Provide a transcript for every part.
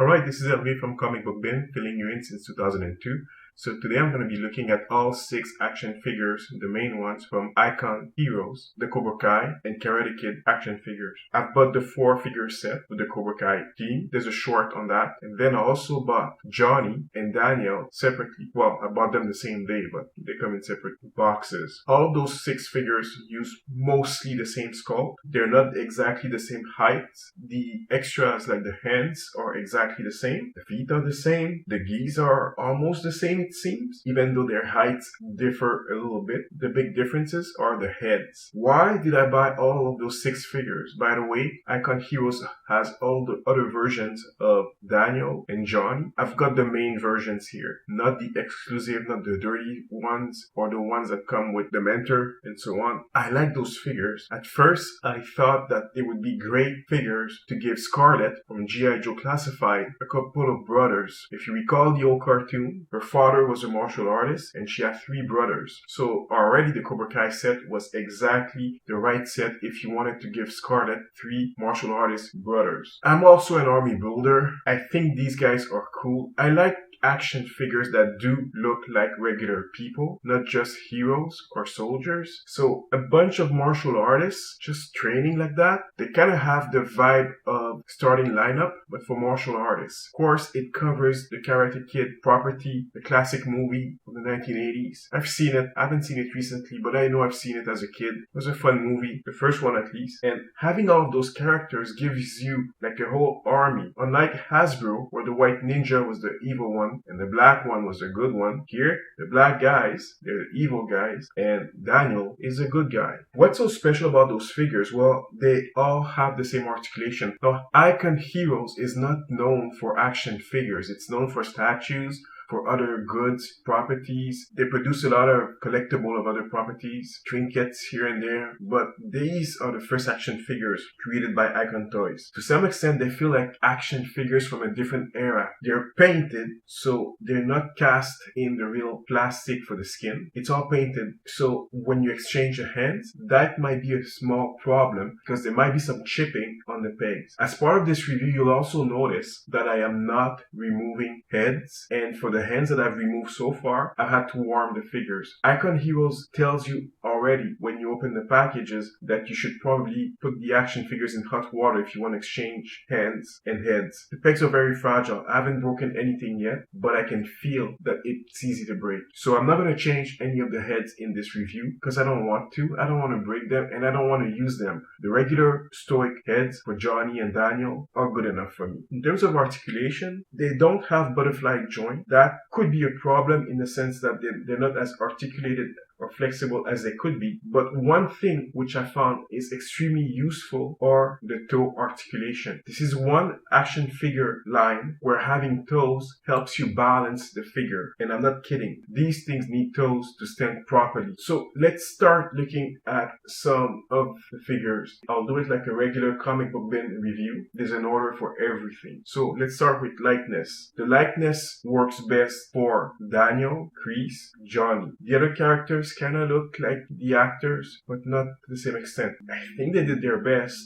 Alright, this is Hervé from Comic Book Bin, filling you in since 2002. So today I'm going to be looking at all 6 action figures, the main ones from Icon Heroes, the Cobra Kai, and Karate Kid action figures. I've bought the 4-figure set with the Cobra Kai team. There's a short on that. And then I also bought Johnny and Daniel separately. Well, I bought them the same day, but they come in separate boxes. All of those 6 figures use mostly the same sculpt. They're not exactly the same height. The extras, like the hands, are exactly the same. The feet are the same. The gis are almost the same, it seems, even though their heights differ a little bit. The big differences are the heads. Why did I buy all of those 6 figures? By the way, Icon Heroes has all the other versions of Daniel and Johnny. I've got the main versions here, not the exclusive, not the dirty ones, or the ones that come with the mentor and so on. I like those figures. At first, I thought that they would be great figures to give Scarlett from G.I. Joe Classified a couple of brothers. If you recall the old cartoon, her father was a martial artist and she had 3 brothers. So already the Cobra Kai set was exactly the right set if you wanted to give Scarlett 3 martial artist brothers. I'm also an army builder. I think these guys are cool. I like action figures that do look like regular people, not just heroes or soldiers. So a bunch of martial artists just training like that, they kind of have the vibe of starting lineup, but for martial artists. Of course, it covers the Karate Kid property, the classic movie from the 1980s. I've seen it. I haven't seen it recently, but I know I've seen it as a kid. It was a fun movie, the first one at least. And having all of those characters gives you like a whole army. Unlike Hasbro, where the white ninja was the evil one, and the black one was a good one. Here, the black guys, they're the evil guys, and Daniel is a good guy. What's so special about those figures? Well, they all have the same articulation. Now, Icon Heroes is not known for action figures. It's known for statues, for other goods, properties. They produce a lot of collectible of other properties, trinkets here and there, but these are the first action figures created by Icon Toys. To some extent, they feel like action figures from a different era. They're painted, so they're not cast in the real plastic for the skin. It's all painted, so when you exchange your hands, that might be a small problem because there might be some chipping on the pegs. As part of this review, you'll also notice that I am not removing heads, and for the hands that I've removed so far, I've had to warm the figures. Icon Heroes tells you already when you open the packages that you should probably put the action figures in hot water if you want to exchange hands and heads. The pegs are very fragile. I haven't broken anything yet, but I can feel that it's easy to break. So I'm not going to change any of the heads in this review because I don't want to. I don't want to break them and I don't want to use them. The regular stoic heads for Johnny and Daniel are good enough for me. In terms of articulation, they don't have butterfly joint. That could be a problem in the sense that they're not as articulated or flexible as they could be. But one thing which I found is extremely useful are the toe articulation. This is one action figure line where having toes helps you balance the figure. And I'm not kidding. These things need toes to stand properly. So let's start looking at some of the figures. I'll do it like a regular comic book bin review. There's an order for everything. So let's start with likeness. The likeness works best for Daniel, Chris, Johnny. The other characters kind of look like the actors, but not to the same extent. I think they did their best,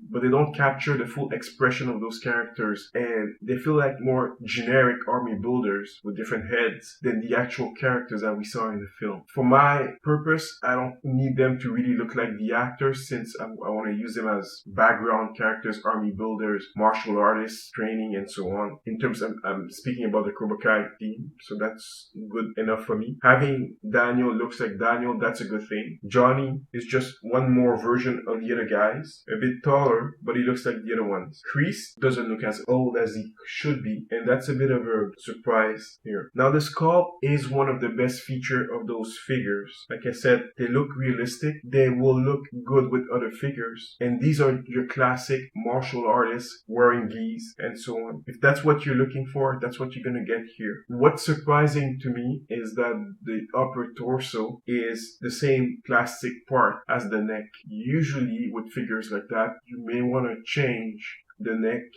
but they don't capture the full expression of those characters, and they feel like more generic army builders with different heads than the actual characters that we saw in the film. For my purpose, I don't need them to really look like the actors since I want to use them as background characters, army builders, martial artists, training, and so on. In terms of, I'm speaking about the Cobra Kai team, so that's good enough for me. Having Daniel looks like Daniel, that's a good thing. Johnny is just one more version of the other guys, a bit taller, but he looks like the other ones. Chris doesn't look as old as he should be, and that's a bit of a surprise here. Now the sculpt is one of the best features of those figures. Like I said, they look realistic. They will look good with other figures, and these are your classic martial artists wearing gis and so on. If that's what you're looking for, that's what you're gonna get here. What's surprising to me is that the upper torso is the same plastic part as the neck. Usually with figures like that, you may want to change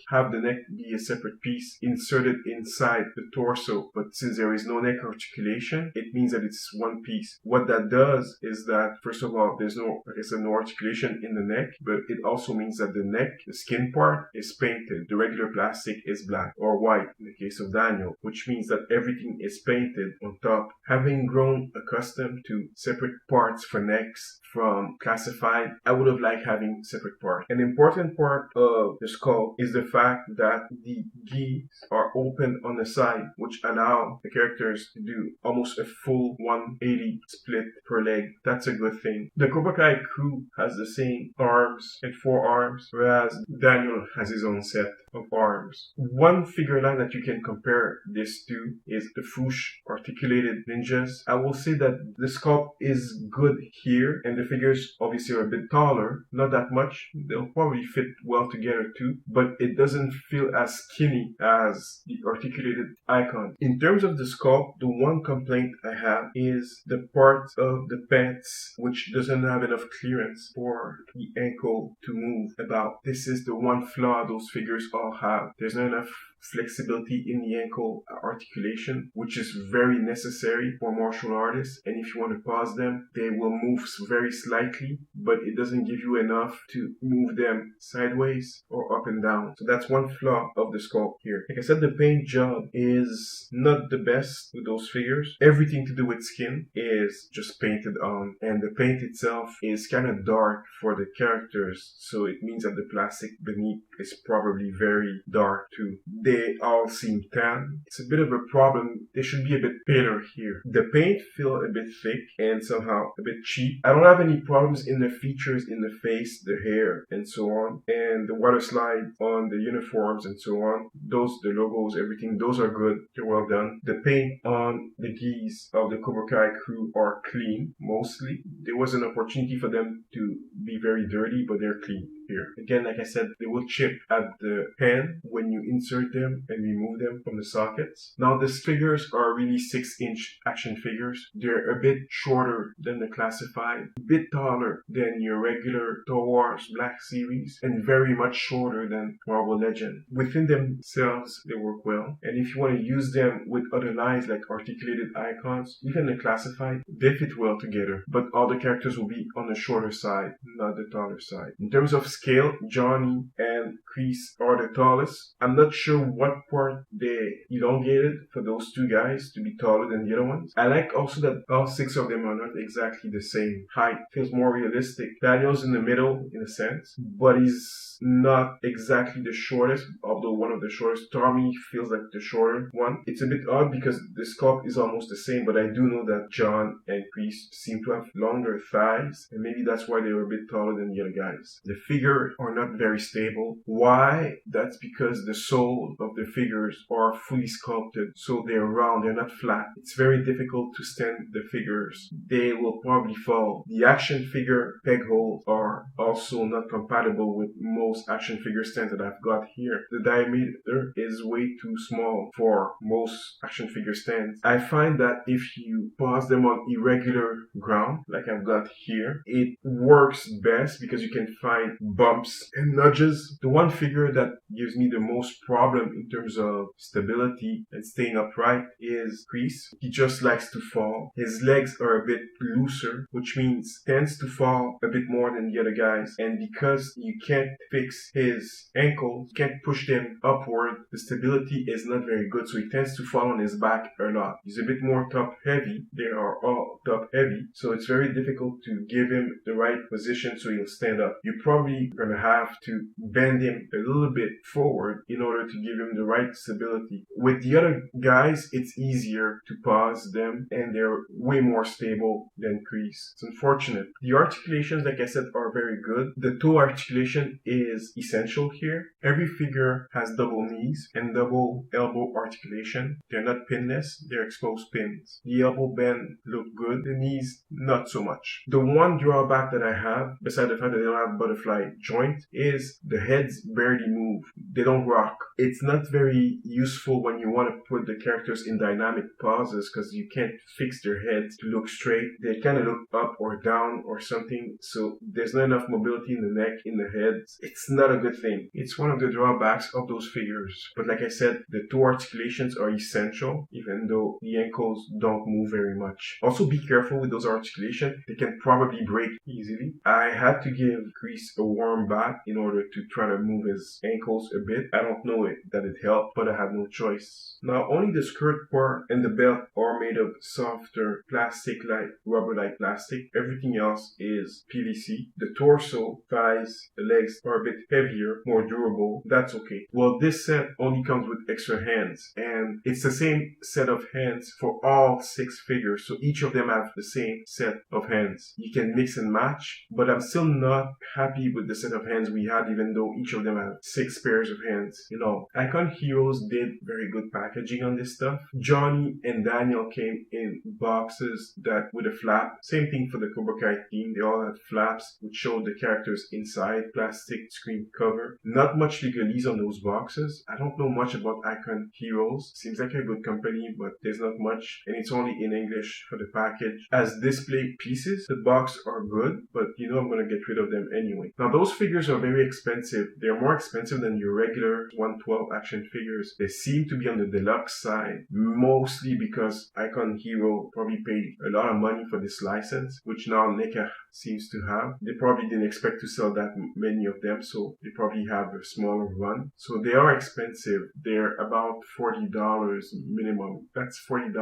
have the neck be a separate piece inserted inside the torso. But since there is no neck articulation, it means that it's one piece. What that does is that, first of all, there's no, like I said, no articulation in the neck, but it also means that the neck, the skin part, is painted. The regular plastic is black or white in the case of Daniel, which means that everything is painted on top. Having grown accustomed to separate parts for necks from classified, I would have liked having separate parts. An important part of the skull is the fact that the geese are open on the side, which allow the characters to do almost a full 180 split per leg. That's a good thing. The Cobra Kai crew has the same arms and forearms, whereas Daniel has his own set of arms. One figure line that you can compare this to is the Fush articulated ninjas. I will say that the sculpt is good here, and the figures obviously are a bit taller, not that much. They'll probably fit well together too, but it doesn't feel as skinny as the articulated icon. In terms of the sculpt, the one complaint I have is the part of the pants which doesn't have enough clearance for the ankle to move about. This is the one flaw those figures all have. There's not enough flexibility in the ankle articulation, which is very necessary for martial artists. And if you want to pause them, they will move very slightly, but it doesn't give you enough to move them sideways or up and down. So that's one flaw of the sculpt here. Like I said, the paint job is not the best with those figures. Everything to do with skin is just painted on, and the paint itself is kind of dark for the characters, so it means that the plastic beneath is probably very dark too. They all seem tan. It's a bit of a problem. They should be a bit paler here. The paint feels a bit thick and somehow a bit cheap. I don't have any problems in the features, in the face, the hair, and so on. And the water slide on the uniforms and so on. Those, the logos, everything, those are good. They're well done. The paint on the geese of the Cobra Kai crew are clean, mostly. There was an opportunity for them to be very dirty, but they're clean here. Again, like I said, they will chip at the pen when you insert them and remove them from the sockets. Now, these figures are really 6-inch action figures. They're a bit shorter than the classified, a bit taller than your regular Star Wars Black Series, and very much shorter than Marvel Legend. Within themselves, they work well. And if you want to use them with other lines like articulated icons, even the classified, they fit well together. But all the characters will be on the shorter side, not the taller side. In terms of scale, Johnny and Chris are the tallest. I'm not sure what part they elongated for those two guys to be taller than the other ones. I like also that all 6 of them are not exactly the same height. Feels more realistic. Daniel's in the middle in a sense, but he's not exactly the shortest, although one of the shortest. Tommy feels like the shorter one. It's a bit odd because the sculpt is almost the same, but I do know that John and Chris seem to have longer thighs, and maybe that's why they were a bit taller than the other guys. The figure are not very stable. Why? That's because the soles of the figures are fully sculpted, so they're round, they're not flat. It's very difficult to stand the figures. They will probably fall. The action figure peg holes are also not compatible with most action figure stands that I've got here. The diameter is way too small for most action figure stands. I find that if you pause them on irregular ground, like I've got here, it works best because you can find bumps and nudges. The one figure that gives me the most problem in terms of stability and staying upright is Chris. He just likes to fall. His legs are a bit looser, which means tends to fall a bit more than the other guys. And because you can't fix his ankles, can't push them upward, the stability is not very good, so he tends to fall on his back a lot. He's a bit more top heavy. They are all top heavy, so it's very difficult to give him the right position so he'll stand up. You're probably gonna have to bend him a little bit forward in order to give him the right stability. With the other guys, it's easier to pause them, and they're way more stable than Chris. It's unfortunate. The articulations, like I said, are very good. The toe articulation is essential here. Every figure has double knees and double elbow articulation. They're not pinless, they're exposed pins. The elbow bend look good, the knees not so much. The one drawback that I have, besides the fact that they don't have butterfly joint is the heads barely move. They don't rock. It's not very useful when you want to put the characters in dynamic poses because you can't fix their heads to look straight. They kind of look up or down or something, so there's not enough mobility in the neck, in the heads. It's not a good thing. It's one of the drawbacks of those figures. But like I said, the two articulations are essential, even though the ankles don't move very much. Also be careful with those articulations. They can probably break easily. I had to give Chris a warm bath in order to try to move his ankles a bit. I don't know that it helped, but I had no choice. Now only the skirt part and the belt are made of softer plastic-like, rubber-like plastic. Everything else is PVC. The torso, thighs, the legs are a bit heavier, more durable. That's okay. Well, this set only comes with extra hands, and it's the same set of hands for all 6 figures, so each of them have the same set of hands. You can mix and match, but I'm still not happy with the set of hands we had, even though each of them have 6 pairs of hands. Icon Heroes did very good packaging on this stuff. Johnny and Daniel came in boxes that with a flap. Same thing for the Cobra Kai Team. They all had flaps which showed the characters inside, plastic screen cover. Not much legalese on those boxes. I don't know much about Icon Heroes. Seems like a good company, but there's not much, and it's only in English for the package. As display pieces, the box are good, but I'm gonna get rid of them anyway. Now those figures are very expensive. They're more expensive than your regular 112 action figures. They seem to be on the deluxe side, mostly because Icon Hero probably paid a lot of money for this license, which now NECA seems to have. They probably didn't expect to sell that many of them, so they probably have a smaller run. So they are expensive. They're about $40 minimum. That's $40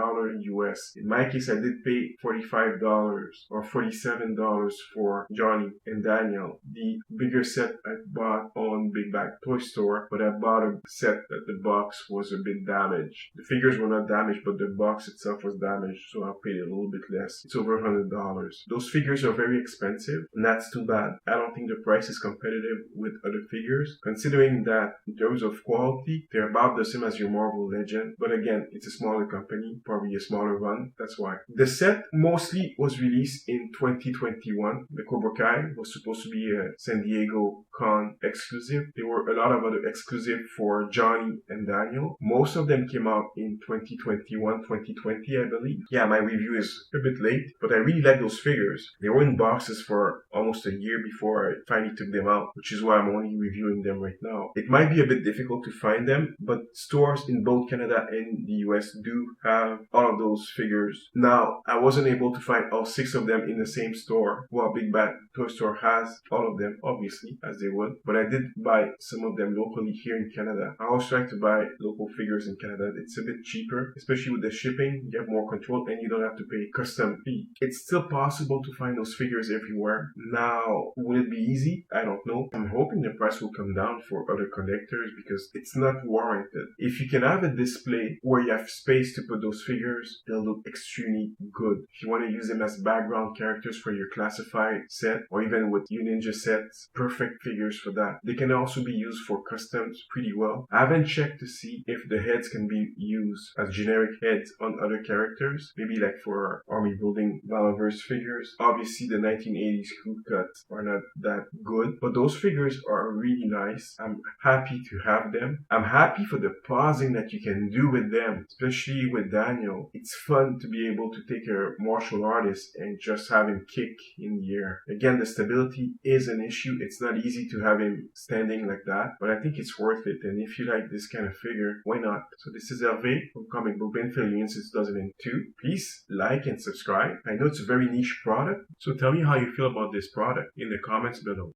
US. In my case, I did pay $45 or $47 for Johnny and Daniel. The bigger set I bought on Big Bag Toy Store, but I bought a set that the box was a bit damaged. The figures were not damaged, but the box itself was damaged, so I paid a little bit less. It's over $100. Those figures are very expensive, and that's too bad. I don't think the price is competitive with other figures, considering that in terms of quality, they're about the same as your Marvel Legend, but again, it's a smaller company, probably a smaller run, that's why. The set mostly was released in 2021. The Cobra Kai was supposed to be a San Diego Con exclusive. There were a lot of other exclusive for Johnny and Daniel. Most of them came out in 2021, 2020, I believe. Yeah, my review is a bit late, but I really like those figures. They were in boxes for almost a year before I finally took them out, which is why I'm only reviewing them right now. It might be a bit difficult to find them, but stores in both Canada and the US do have all of those figures. Now, I wasn't able to find all 6 of them in the same store. Well, Big Bad Toy Store has all of them, obviously, as they would, but I did buy some of them locally here in Canada. I always try to buy local figures in Canada. It's a bit cheaper, especially with the shipping. You have more control and you don't have to pay custom fee. It's still possible to find those figures everywhere. Now, will it be easy? I don't know. I'm hoping the price will come down for other collectors because it's not warranted. If you can have a display where you have space to put those figures, they'll look extremely good. If you want to use them as background characters for your classified set, or even with Ninja sets, perfect figures for that. They can also be used for customs pretty well. I haven't checked to see if the heads can be used as generic heads on other characters, maybe like for army building Valaverse figures. Obviously the 1980s crew cuts are not that good, but those figures are really nice. I'm happy to have them. I'm happy for the pausing that you can do with them, especially with Daniel. It's fun to be able to take a martial artist and just have him kick in the air. Again, the stability is an issue. It's not easy to have him standing like that, but I think it's worth it. And if you like this kind of figure, why not? So this is Hervé from Comic Book Bin filling since 2002. Please like and subscribe. I know it's a very niche product, so tell me how you feel about this product in the comments below.